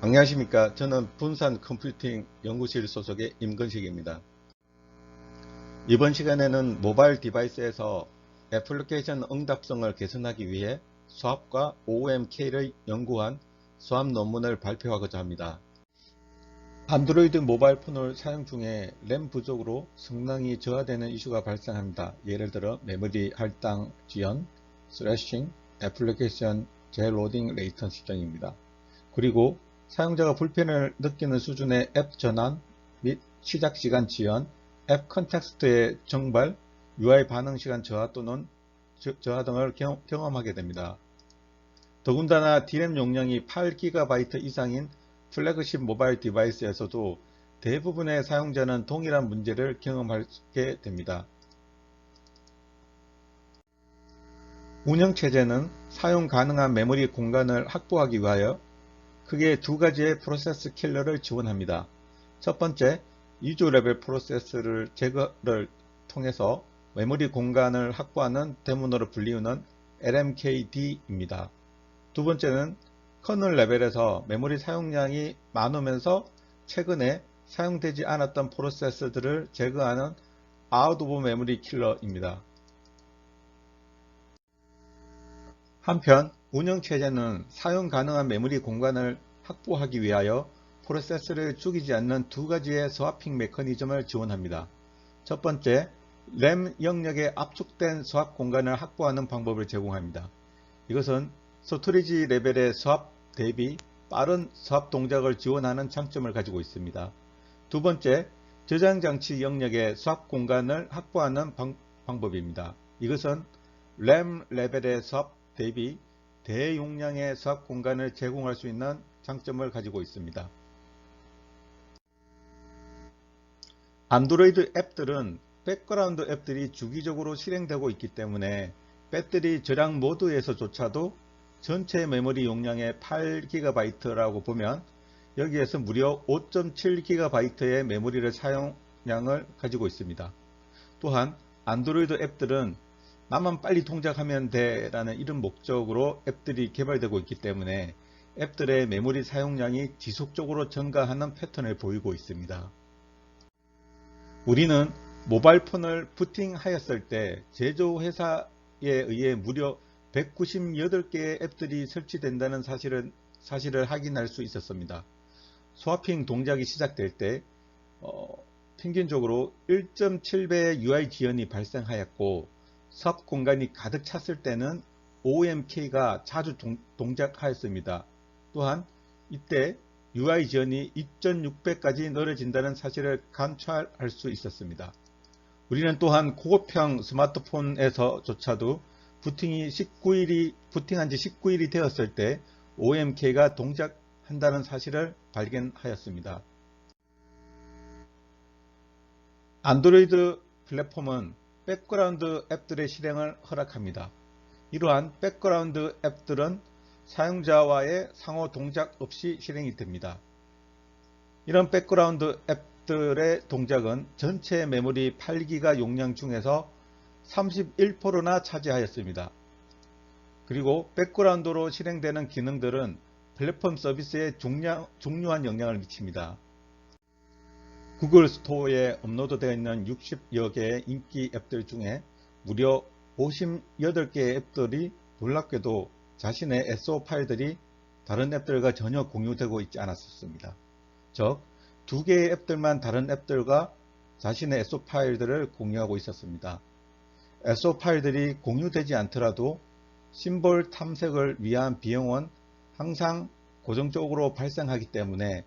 안녕하십니까. 저는 분산 컴퓨팅 연구실 소속의 임건식입니다. 이번 시간에는 모바일 디바이스에서 애플리케이션 응답성을 개선하기 위해 수압과 OMK를 연구한 수압 논문을 발표하고자 합니다. 안드로이드 모바일 폰을 사용 중에 램 부족으로 성능이 저하되는 이슈가 발생합니다. 예를 들어 메모리 할당 지연, 스래싱, 애플리케이션 재로딩 레이턴시 등입니다. 그리고 사용자가 불편을 느끼는 수준의 앱 전환 및 시작 시간 지연, 앱 컨텍스트의 정발, UI 반응 시간 저하 또는 저하 등을 경험하게 됩니다. 더군다나 D램 용량이 8GB 이상인 플래그십 모바일 디바이스에서도 대부분의 사용자는 동일한 문제를 경험하게 됩니다. 운영체제는 사용 가능한 메모리 공간을 확보하기 위하여 크게 두 가지의 프로세스 킬러를 지원합니다. 첫 번째, 이주 레벨 프로세스를 제거를 통해서 메모리 공간을 확보하는 대문으로 불리우는 LMKD입니다. 두 번째는 커널 레벨에서 메모리 사용량이 많으면서 최근에 사용되지 않았던 프로세스들을 제거하는 아웃 오브 메모리 킬러입니다. 한편 운영체제는 사용 가능한 메모리 공간을 확보하기 위하여 프로세스를 죽이지 않는 두 가지의 스와핑 메커니즘을 지원합니다. 첫 번째, 램 영역에 압축된 스왑 공간을 확보하는 방법을 제공합니다. 이것은 스토리지 레벨의 스왑 대비 빠른 스왑 동작을 지원하는 장점을 가지고 있습니다. 두 번째, 저장장치 영역의 스왑 공간을 확보하는 방법입니다. 이것은 램 레벨의 스왑 대비 대용량의 스왑 공간을 제공할 수 있는 장점을 가지고 있습니다. 안드로이드 앱들은 백그라운드 앱들이 주기적으로 실행되고 있기 때문에 배터리 절약 모드에서조차도 전체 메모리 용량의 8GB라고 보면 여기에서 무려 5.7GB의 메모리를 사용량을 가지고 있습니다. 또한 안드로이드 앱들은 나만 빨리 동작하면 돼 라는 이런 목적으로 앱들이 개발되고 있기 때문에 앱들의 메모리 사용량이 지속적으로 증가하는 패턴을 보이고 있습니다. 우리는 모바일 폰을 부팅하였을 때 제조회사에 의해 무려 198개의 앱들이 설치된다는 사실을 확인할 수 있었습니다. 스와핑 동작이 시작될 때 평균적으로 1.7배의 UI 지연이 발생하였고 스왑 공간이 가득 찼을 때는 OMK가 자주 동작하였습니다. 또한 이때 UI 지연이 2.6배까지 늘어진다는 사실을 관찰할 수 있었습니다. 우리는 또한 고급형 스마트폰에서조차도 부팅한 지 19일이 되었을 때 OMK가 동작한다는 사실을 발견하였습니다. 안드로이드 플랫폼은 백그라운드 앱들의 실행을 허락합니다. 이러한 백그라운드 앱들은 사용자와의 상호 동작 없이 실행이 됩니다. 이런 백그라운드 앱들의 동작은 전체 메모리 8기가 용량 중에서 31%나 차지하였습니다. 그리고 백그라운드로 실행되는 기능들은 플랫폼 서비스에 중요한 영향을 미칩니다. 구글 스토어에 업로드되어 있는 60여 개의 인기 앱들 중에 무려 58개의 앱들이 놀랍게도 자신의 SO 파일들이 다른 앱들과 전혀 공유되고 있지 않았습니다. 즉, 2개의 앱들만 다른 앱들과 자신의 SO 파일들을 공유하고 있었습니다. SO 파일들이 공유되지 않더라도 심볼 탐색을 위한 비용은 항상 고정적으로 발생하기 때문에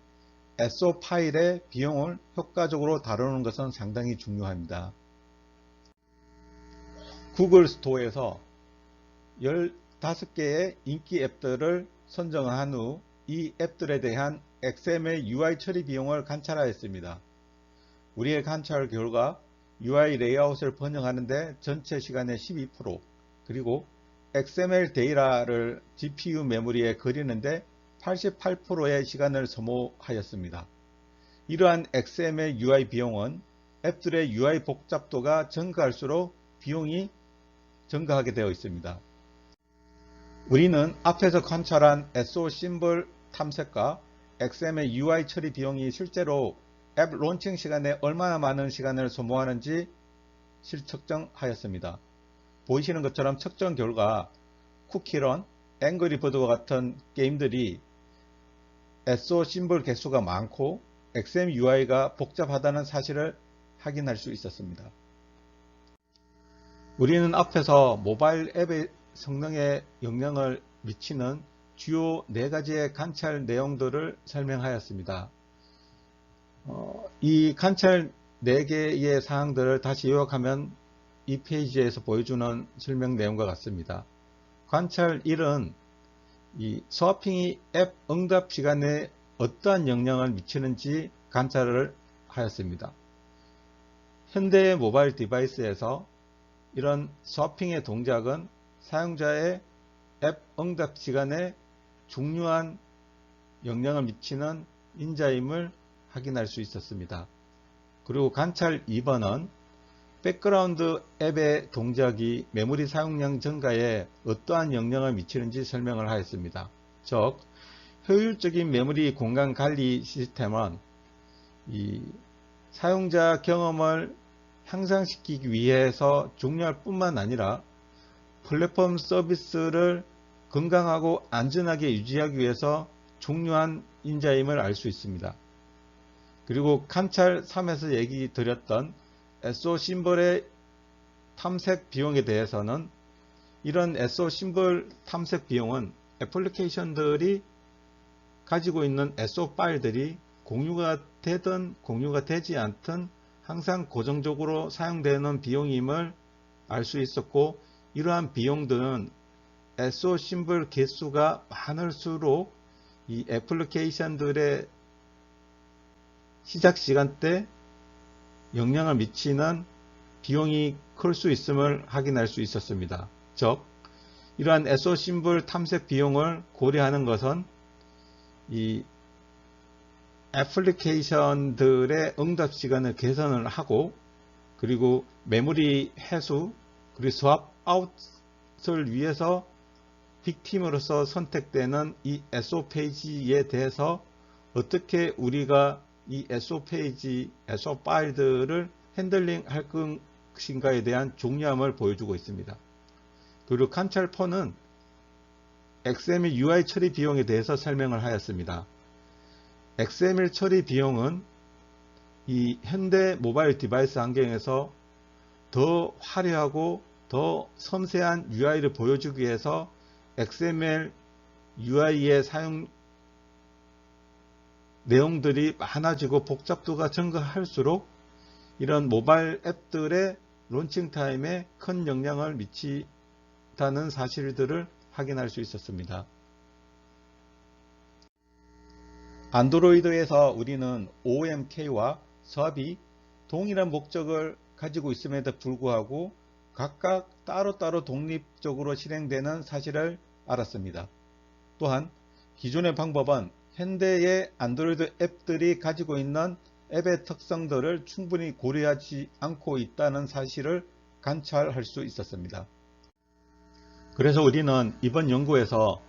SO 파일의 비용을 효과적으로 다루는 것은 상당히 중요합니다. 구글 스토어에서 15개의 인기 앱들을 선정한 후 이 앱들에 대한 XML UI 처리 비용을 관찰하였습니다. 우리의 관찰 결과 UI 레이아웃을 번역하는 데 전체 시간의 12%, 그리고 XML 데이터를 GPU 메모리에 그리는데 88%의 시간을 소모하였습니다. 이러한 XML UI 비용은 앱들의 UI 복잡도가 증가할수록 비용이 증가하게 되어 있습니다. 우리는 앞에서 관찰한 SO 심볼 탐색과 XML UI 처리 비용이 실제로 앱 론칭 시간에 얼마나 많은 시간을 소모하는지 실측정하였습니다. 보이시는 것처럼 측정 결과 쿠키런, 앵그리버드와 같은 게임들이 SO 심볼 개수가 많고 XML UI가 복잡하다는 사실을 확인할 수 있었습니다. 우리는 앞에서 모바일 앱의 성능에 영향을 미치는 주요 4가지의 관찰 내용들을 설명하였습니다. 이 관찰 4개의 사항들을 다시 요약하면 이 페이지에서 보여주는 설명 내용과 같습니다. 관찰 1은 이 서핑이 앱 응답 시간에 어떠한 영향을 미치는지 관찰을 하였습니다. 현대의 모바일 디바이스에서 이런 서핑의 동작은 사용자의 앱 응답 시간에 중요한 영향을 미치는 인자임을 확인할 수 있었습니다. 그리고 관찰 2번은 백그라운드 앱의 동작이 메모리 사용량 증가에 어떠한 영향을 미치는지 설명을 하였습니다. 즉, 효율적인 메모리 공간 관리 시스템은 이 사용자 경험을 향상시키기 위해서 중요할 뿐만 아니라 플랫폼 서비스를 건강하고 안전하게 유지하기 위해서 중요한 인자임을 알 수 있습니다. 그리고 관찰 3에서 얘기 드렸던 SO 심볼의 탐색 비용에 대해서는 이런 SO 심볼 탐색 비용은 애플리케이션들이 가지고 있는 SO 파일들이 공유가 되든 공유가 되지 않든 항상 고정적으로 사용되는 비용임을 알 수 있었고, 이러한 비용들은 SO 심볼 개수가 많을수록 이 애플리케이션들의 시작 시간대 영향을 미치는 비용이 클 수 있음을 확인할 수 있었습니다. 즉, 이러한 SO 심볼 탐색 비용을 고려하는 것은 이 애플리케이션들의 응답 시간을 개선을 하고, 그리고 메모리 해수, 그리고 스왑 아웃을 위해서 빅팀으로서 선택되는 이 SO 페이지에 대해서 어떻게 우리가 이 SO 페이지, SO 파일들을 핸들링 할 것인가에 대한 중요함을 보여주고 있습니다. 그리고 관찰 4는 XML UI 처리 비용에 대해서 설명을 하였습니다. XML 처리 비용은 이 현대 모바일 디바이스 환경에서 더 화려하고 더 섬세한 UI를 보여주기 위해서 XML UI의 사용 내용들이 많아지고 복잡도가 증가할수록 이런 모바일 앱들의 론칭 타임에 큰 영향을 미치다는 사실들을 확인할 수 있었습니다. 안드로이드에서 우리는 OMK와 섭이 동일한 목적을 가지고 있음에도 불구하고 각각 따로따로 독립적으로 실행되는 사실을 알았습니다. 또한 기존의 방법은 현대의 안드로이드 앱들이 가지고 있는 앱의 특성들을 충분히 고려하지 않고 있다는 사실을 관찰할 수 있었습니다. 그래서 우리는 이번 연구에서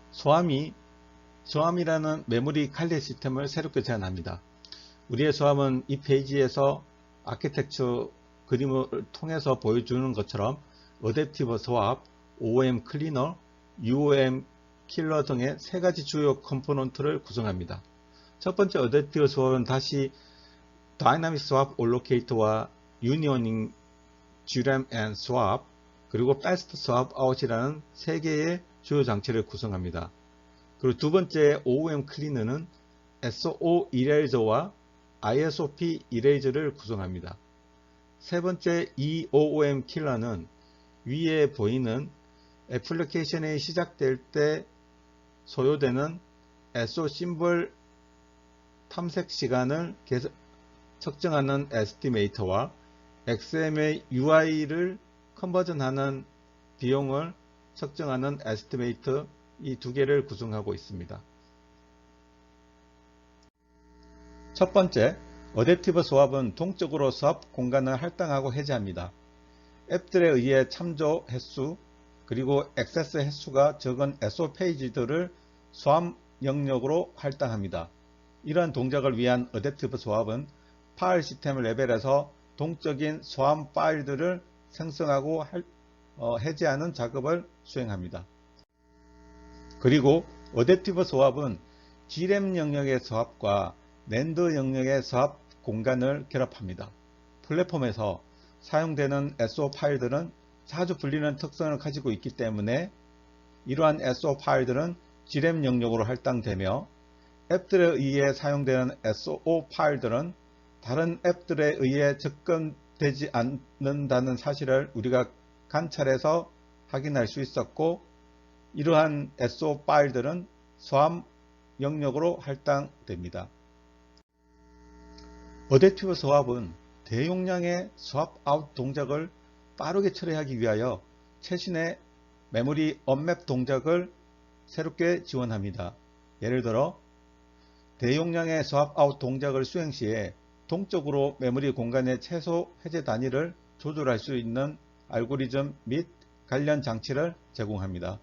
소함이라는 메모리 관리 시스템을 새롭게 제안합니다. 우리의 소함은 이 페이지에서 아키텍처 그림을 통해서 보여주는 것처럼 어댑티브 스왑, OM 클리너, UOM 킬러 등의 3가지 주요 컴포넌트를 구성합니다. 첫 번째 어댑티브 스왑은 다시 다이나믹 스왑 올로케이터와 유니오닝 GRAM and swap, 그리고 패스트 스왑 아웃이라는 3개의 주요 장치를 구성합니다. 그리고 두 번째 OOM 클리너는 SO 이레이저와 ISOP 이레이저를 구성합니다. 세 번째 EOOM 킬러는 위에 보이는 애플리케이션이 시작될 때 소요되는 SO 심볼 탐색 시간을 측정하는 에스티메이터와 XML UI를 컨버전하는 비용을 측정하는 에스티메이터, 이 2개를 구성하고 있습니다. 첫 번째, 어댑티브 스왑은 동적으로 스왑 공간을 할당하고 해제합니다. 앱들에 의해 참조 횟수 그리고 액세스 횟수가 적은 SO 페이지들을 스왑 영역으로 할당합니다. 이러한 동작을 위한 어댑티브 소압은 파일 시스템 레벨에서 동적인 소환 파일들을 생성하고 해제하는 작업을 수행합니다. 그리고 어댑티브 소압은 G램 영역의 소압과 낸드 영역의 소압 공간을 결합합니다. 플랫폼에서 사용되는 SO 파일들은 자주 불리는 특성을 가지고 있기 때문에 이러한 SO 파일들은 G램 영역으로 할당되며 앱들에 의해 사용되는 SO 파일들은 다른 앱들에 의해 접근되지 않는다는 사실을 우리가 관찰해서 확인할 수 있었고, 이러한 SO 파일들은 소압 영역으로 할당됩니다. 어댑티브 소압은 대용량의 swap out 동작을 빠르게 처리하기 위하여 최신의 메모리 언맵 동작을 새롭게 지원합니다. 예를 들어 대용량의 swap out 동작을 수행 시에 동적으로 메모리 공간의 최소 해제 단위를 조절할 수 있는 알고리즘 및 관련 장치를 제공합니다.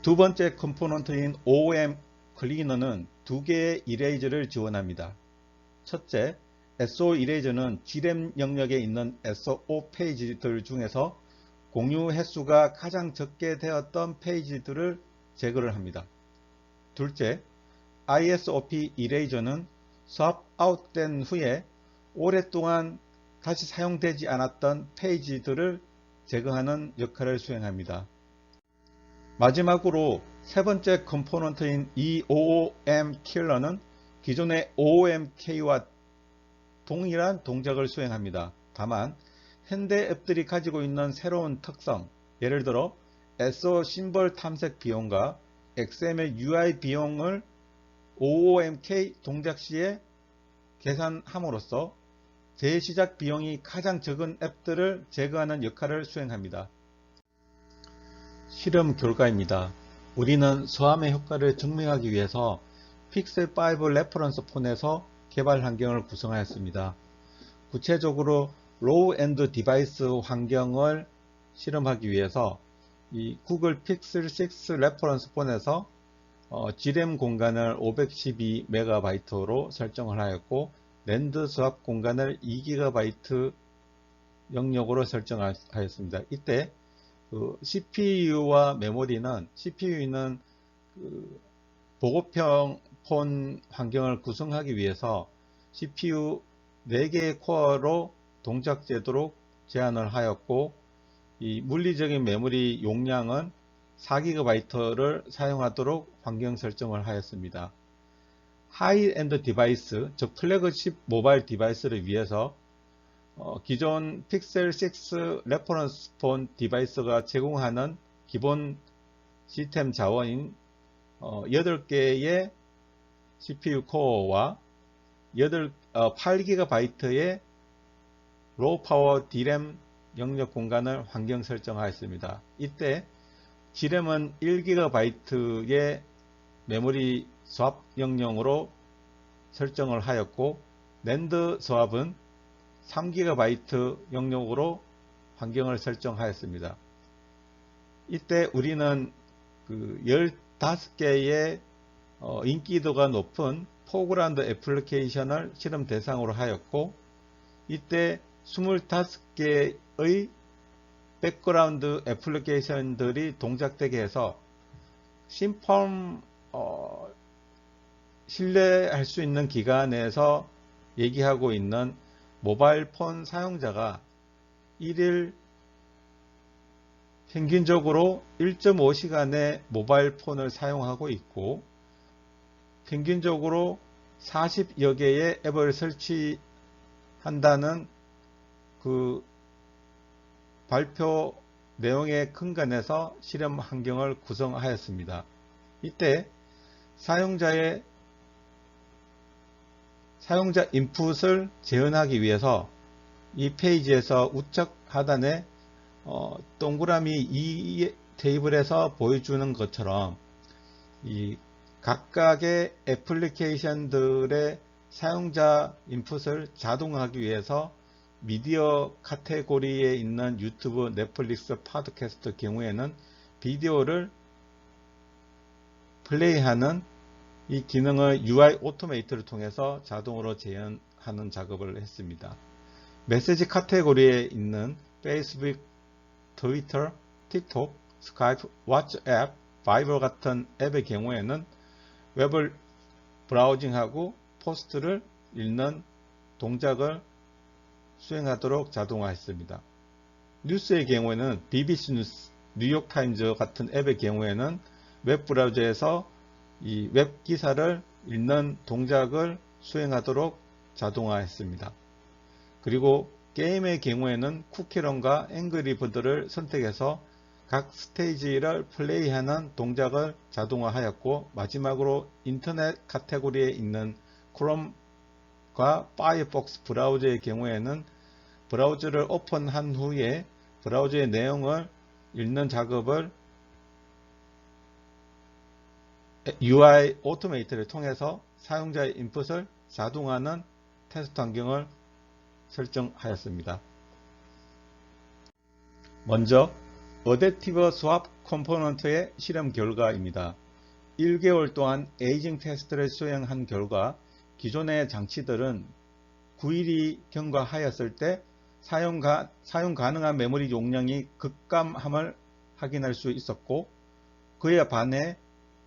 두 번째 컴포넌트인 OOM 클리너는 두 개의 이레이저를 지원합니다. 첫째, SO 이레이저는 G램 영역에 있는 SO 페이지들 중에서 공유 횟수가 가장 적게 되었던 페이지들을 제거를 합니다. 둘째, ISOP 이레이저는 swap out 된 후에 오랫동안 다시 사용되지 않았던 페이지들을 제거하는 역할을 수행합니다. 마지막으로 세 번째 컴포넌트인 OOM 킬러는 기존의 OOMK와 동일한 동작을 수행합니다. 다만 현대 앱들이 가지고 있는 새로운 특성, 예를 들어 SO 심벌 탐색 비용과 XML UI 비용을 OOMK 동작 시에 계산함으로써 재시작 비용이 가장 적은 앱들을 제거하는 역할을 수행합니다. 실험 결과입니다. 우리는 소함의 효과를 증명하기 위해서 픽셀5 레퍼런스 폰에서 개발 환경을 구성하였습니다. 구체적으로 로우 엔드 디바이스 환경을 실험하기 위해서 이 구글 픽셀 6 레퍼런스 폰에서 G램 공간을 512MB로 설정을 하였고 낸드 수압 공간을 2GB 영역으로 설정하였습니다. 이때 CPU와 메모리는 CPU는 보급형 폰 환경을 구성하기 위해서 CPU 4개의 코어로 동작되도록 제한을 하였고, 이 물리적인 메모리 용량은 4GB를 사용하도록 환경 설정을 하였습니다. 하이엔드 디바이스, 즉 플래그십 모바일 디바이스를 위해서 기존 픽셀 6 레퍼런스 폰 디바이스가 제공하는 기본 시스템 자원인 8개의 CPU 코어와 8GB의 로우 파워 D램 영역 공간을 환경 설정하였습니다. 이때 G램은 1GB의 메모리 수압 영역으로 설정을 하였고, 낸드 수압은 3GB 영역으로 환경을 설정하였습니다. 이때 우리는 15개의 인기도가 높은 포그라운드 애플리케이션을 실험 대상으로 하였고, 이때 25개의 백그라운드 애플리케이션들이 동작되게 해서 신품 신뢰할 수 있는 기관에서 얘기하고 있는 모바일 폰 사용자가 1일 평균적으로 1.5시간의 모바일 폰을 사용하고 있고, 평균적으로 40여 개의 앱을 설치한다는 그 발표 내용의 근간에서 실험 환경을 구성하였습니다. 이때 사용자 인풋을 재현하기 위해서 이 페이지에서 우측 하단에 동그라미 이 테이블에서 보여주는 것처럼 이 각각의 애플리케이션들의 사용자 인풋을 자동화하기 위해서 미디어 카테고리에 있는 유튜브, 넷플릭스, 팟캐스트 경우에는 비디오를 플레이하는 이 기능을 UI 오토메이트를 통해서 자동으로 재현하는 작업을 했습니다. 메시지 카테고리에 있는 페이스북, 트위터, 틱톡, 스카이프, 왓츠앱, 바이버 같은 앱의 경우에는 웹을 브라우징하고 포스트를 읽는 동작을 수행하도록 자동화했습니다. 뉴스의 경우에는 BBC 뉴스, 뉴욕타임즈 같은 앱의 경우에는 웹 브라우저에서 이 웹 기사를 읽는 동작을 수행하도록 자동화했습니다. 그리고 게임의 경우에는 쿠키런과 앵그리버드를 선택해서 각 스테이지를 플레이하는 동작을 자동화하였고, 마지막으로 인터넷 카테고리에 있는 크롬과 파이어폭스 브라우저의 경우에는 브라우저를 오픈한 후에 브라우저의 내용을 읽는 작업을 UI 오토메이트를 통해서 사용자의 인풋을 자동화하는 테스트 환경을 설정하였습니다. 먼저 어댑티브 스왑 컴포넌트의 실험 결과입니다. 1개월 동안 에이징 테스트를 수행한 결과 기존의 장치들은 9일이 경과하였을 때 사용 가능한 메모리 용량이 급감함을 확인할 수 있었고, 그에 반해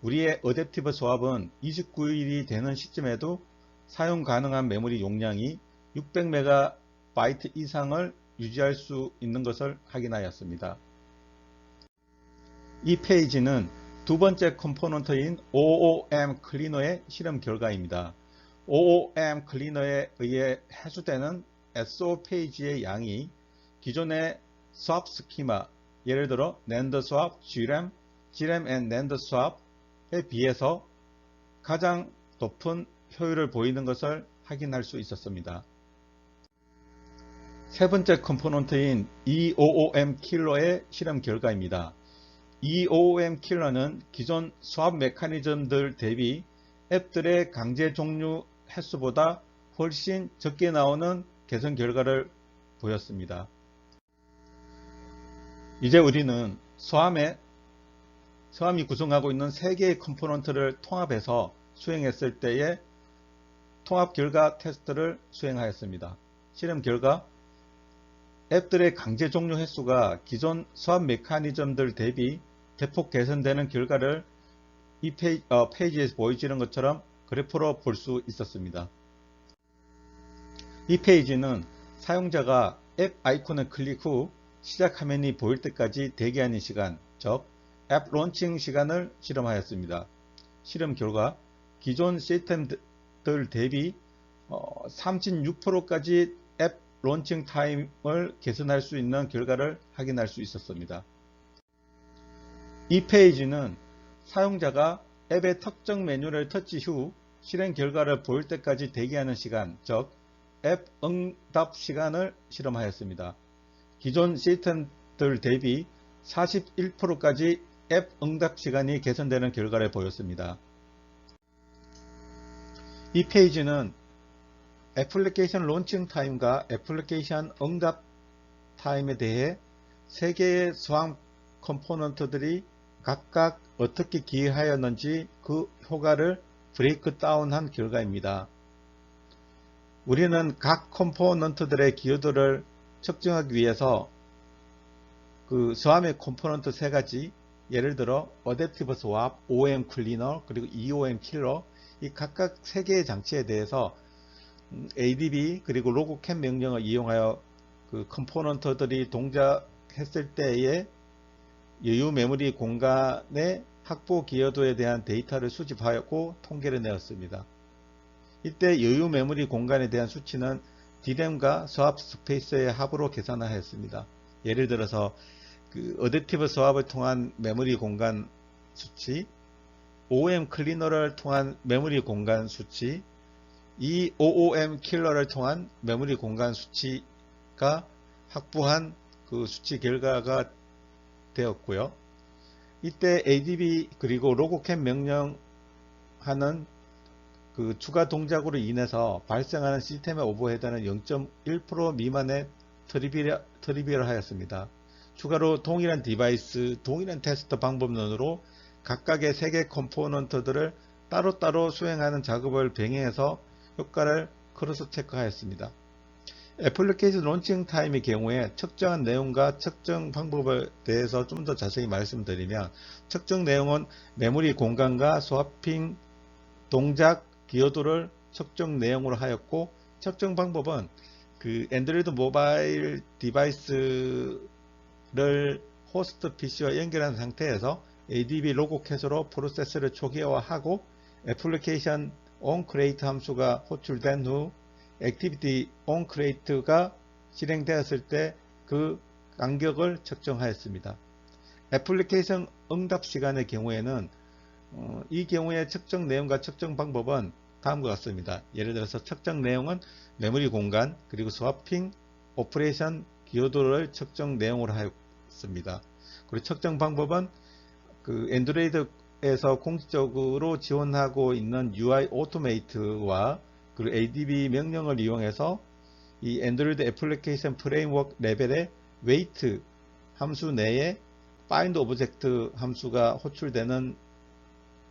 우리의 어댑티브 스왑은 29일이 되는 시점에도 사용 가능한 메모리 용량이 600MB 이상을 유지할 수 있는 것을 확인하였습니다. 이 페이지는 두 번째 컴포넌트인 OOM 클리너의 실험 결과입니다. OOM 클리너에 의해 해수되는 SO 페이지의 양이 기존의 스왑 스키마, 예를 들어 NAND 스왑, GRAM, GRAM and NAND 스왑에 비해서 가장 높은 효율을 보이는 것을 확인할 수 있었습니다. 세 번째 컴포넌트인 EOOM 킬러의 실험 결과입니다. EOOM 킬러는 기존 스왑 메커니즘들 대비 앱들의 강제 종류 횟수보다 훨씬 적게 나오는 개선 결과를 보였습니다. 이제 우리는 스왑이 구성하고 있는 3개의 컴포넌트를 통합해서 수행했을 때의 통합 결과 테스트를 수행하였습니다. 실험 결과, 앱들의 강제 종류 횟수가 기존 스왑 메커니즘들 대비 대폭 개선되는 결과를 이 페이지에서 보여지는 것처럼 그래프로 볼 수 있었습니다. 이 페이지는 사용자가 앱 아이콘을 클릭 후 시작 화면이 보일 때까지 대기하는 시간, 즉 앱 론칭 시간을 실험하였습니다. 실험 결과, 기존 시스템들 대비 36%까지 앱 론칭 타임을 개선할 수 있는 결과를 확인할 수 있었습니다. 이 페이지는 사용자가 앱의 특정 메뉴를 터치 후 실행 결과를 보일 때까지 대기하는 시간, 즉 앱 응답 시간을 실험하였습니다. 기존 시스템들 대비 41%까지 앱 응답 시간이 개선되는 결과를 보였습니다. 이 페이지는 애플리케이션 론칭 타임과 애플리케이션 응답 타임에 대해 3개의 스왑 컴포넌트들이 각각 어떻게 기여하였는지 그 효과를 브레이크 다운한 결과입니다. 우리는 각 컴포넌트들의 기여도를 측정하기 위해서 그 스왑의 컴포넌트 3가지, 예를 들어 어댑티브 스왑, OOM 클리너, 그리고 EOM 킬러, 이 각각 3개의 장치에 대해서 ADB 그리고 로그캔 명령을 이용하여 그 컴포넌트들이 동작했을 때의 여유 메모리 공간의 확보 기여도에 대한 데이터를 수집하였고 통계를 내었습니다. 이때 여유 메모리 공간에 대한 수치는 DRAM과 스왑 스페이스의 합으로 계산하였습니다. 예를 들어서 그 어댑티브 스왑을 통한 메모리 공간 수치, OOM 클리너를 통한 메모리 공간 수치, 이 OOM 킬러를 통한 메모리 공간 수치가 확보한 그 수치 결과가 되었고요. 이때 ADB 그리고 로그캔 명령하는 그 추가 동작으로 인해서 발생하는 시스템의 오버헤드는 0.1% 미만의 트리비얼 하였습니다. 추가로 동일한 디바이스, 동일한 테스트 방법론으로 각각의 3개 컴포넌트들을 따로따로 수행하는 작업을 병행해서 효과를 크로스 체크하였습니다. 애플리케이션 론칭 타임의 경우에 측정한 내용과 측정 방법에 대해서 좀 더 자세히 말씀드리면, 측정 내용은 메모리 공간과 스와핑 동작 기여도를 측정 내용으로 하였고, 측정 방법은 그 애ን드로이드 모바일 디바이스를 호스트 PC와 연결한 상태에서 ADB 로고 캐서로 프로세스를 초기화하고, 애플리케이션 onCreate 함수가 호출된 후 액티비티 onCreate가 실행되었을 때 그 간격을 측정하였습니다. 애플리케이션 응답 시간의 경우에는 이 경우에 측정 내용과 측정 방법은 다음과 같습니다. 예를 들어서 측정 내용은 메모리 공간 그리고 스와핑 오퍼레이션 기여도를 측정 내용으로 하였습니다. 그리고 측정 방법은 그 애ን드로이드에서 공식적으로 지원하고 있는 UI 오토메이트와 그리고 ADB 명령을 이용해서 이 애ን드로이드 애플리케이션 프레임워크 레벨의 웨이트 함수 내에 find object 함수가 호출되는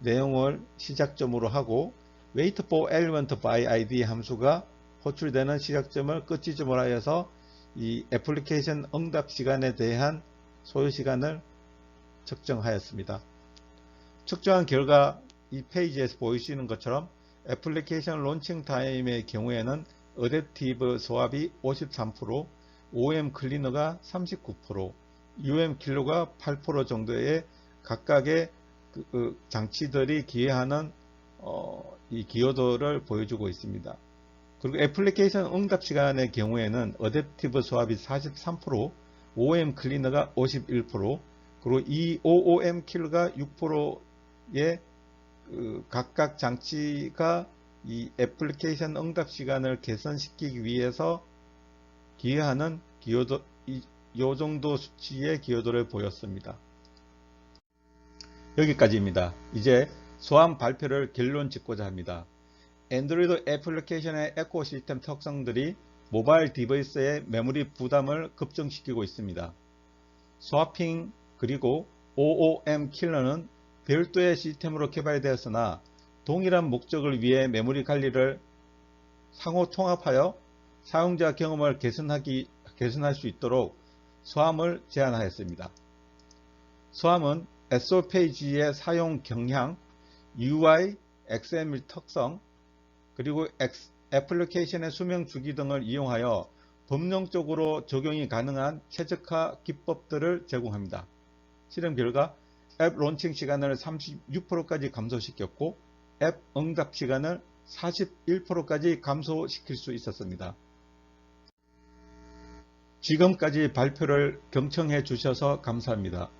내용을 시작점으로 하고, wait for element by id 함수가 호출되는 시작점을 끝지점으로 하여서 이 애플리케이션 응답 시간에 대한 소요 시간을 측정하였습니다. 측정한 결과 이 페이지에서 보이시는 것처럼 애플리케이션 론칭 타임의 경우에는 어댑티브 스왑이 53%, OM 클리너가 39%, UM 킬러가 8% 정도의 각각의 장치들이 기여하는 이 기여도를 보여주고 있습니다. 그리고 애플리케이션 응답 시간의 경우에는 어댑티브 스왑이 43%, OM 클리너가 51%, 그리고 이 OOM 킬러가 6%의 각각 장치가 이 애플리케이션 응답 시간을 개선시키기 위해서 기여하는 기여도, 이 정도 수치의 기여도를 보였습니다. 여기까지입니다. 이제 소함 발표를 결론 짓고자 합니다. 애ን드로이드 애플리케이션의 에코시스템 특성들이 모바일 디바이스의 메모리 부담을 급증시키고 있습니다. 스와핑 그리고 OOM 킬러는 별도의 시스템으로 개발되었으나 동일한 목적을 위해 메모리 관리를 상호 통합하여 사용자 경험을 개선할 수 있도록 소함을 제안하였습니다. 소함은 SO 페이지의 사용 경향, UI, XML 특성, 그리고 애플리케이션의 수명 주기 등을 이용하여 범용적으로 적용이 가능한 최적화 기법들을 제공합니다. 실험 결과 앱 론칭 시간을 36%까지 감소시켰고 앱 응답 시간을 41%까지 감소시킬 수 있었습니다. 지금까지 발표를 경청해 주셔서 감사합니다.